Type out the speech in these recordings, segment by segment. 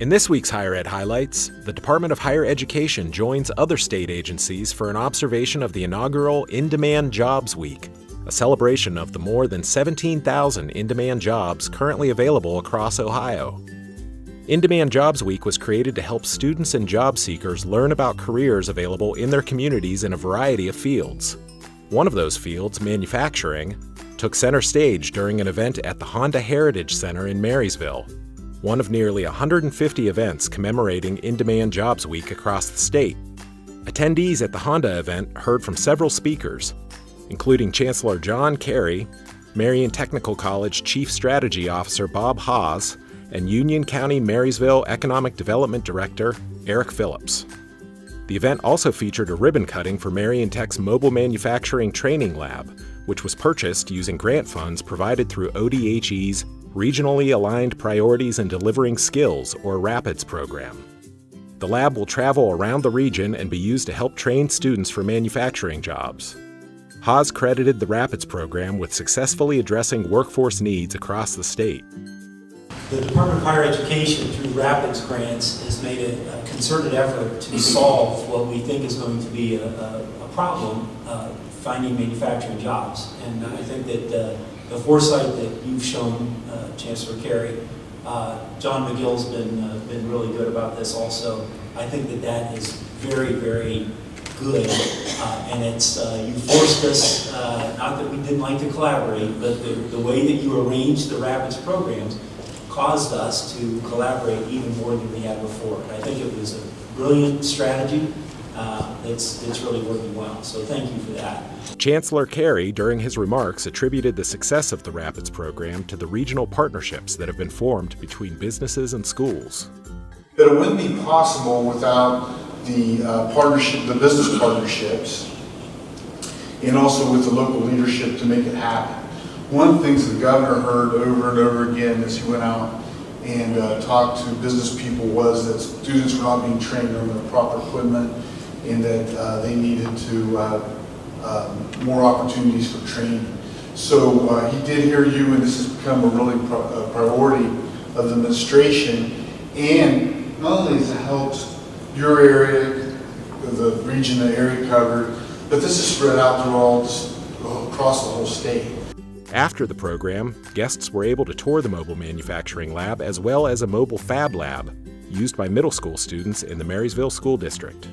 In this week's Higher Ed Highlights, the Department of Higher Education joins other state agencies for an observation of the inaugural In-Demand Jobs Week, a celebration of the more than 17,000 in-demand jobs currently available across Ohio. In-Demand Jobs Week was created to help students and job seekers learn about careers available in their communities in a variety of fields. One of those fields, manufacturing, took center stage during an event at the Honda Heritage Center in Marysville, one of nearly 150 events commemorating In-Demand Jobs Week across the state. Attendees at the Honda event heard from several speakers, including Chancellor John Carey, Marion Technical College Chief Strategy Officer Bob Haas, and Union County Marysville Economic Development Director Eric Phillips. The event also featured a ribbon cutting for Marion Tech's Mobile Manufacturing Training Lab, which was purchased using grant funds provided through ODHE's Regionally Aligned Priorities in Delivering Skills, or RAPIDS program. The lab will travel around the region and be used to help train students for manufacturing jobs. Haas credited the RAPIDS program with successfully addressing workforce needs across the state. The Department of Higher Education, through RAPIDS grants, has made a concerted effort to solve what we think is going to be a problem, finding manufacturing jobs. And I think that the foresight that you've shown, Chancellor Carey, John McGill's been really good about this also. I think that is very, very good, and it's you forced us, not that we didn't like to collaborate, but the way that you arranged the RAPIDS programs caused us to collaborate even more than we had before. And I think it was a brilliant strategy that's really working well. So thank you for that. Chancellor Carey, during his remarks, attributed the success of the RAPIDS program to the regional partnerships that have been formed between businesses and schools. But it wouldn't be possible without the the business partnerships, and also with the local leadership to make it happen. One of the things the governor heard over and over again as he went out and talked to business people was that students were not being trained on the proper equipment, and that they needed to more opportunities for training. So he did hear you, and this has become a really priority of the administration. And not only has it helped your area, the region, the area covered, but this is spread out through across the whole state. After the program, guests were able to tour the mobile manufacturing lab as well as a mobile fab lab used by middle school students in the Marysville School District.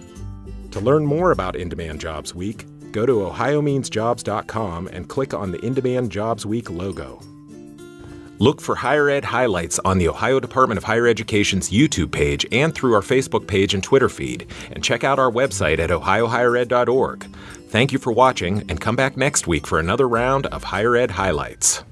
To learn more about In-Demand Jobs Week, go to ohiomeansjobs.com and click on the In-Demand Jobs Week logo. Look for Higher Ed Highlights on the Ohio Department of Higher Education's YouTube page and through our Facebook page and Twitter feed, and check out our website at ohiohighered.org. Thank you for watching, and come back next week for another round of Higher Ed Highlights.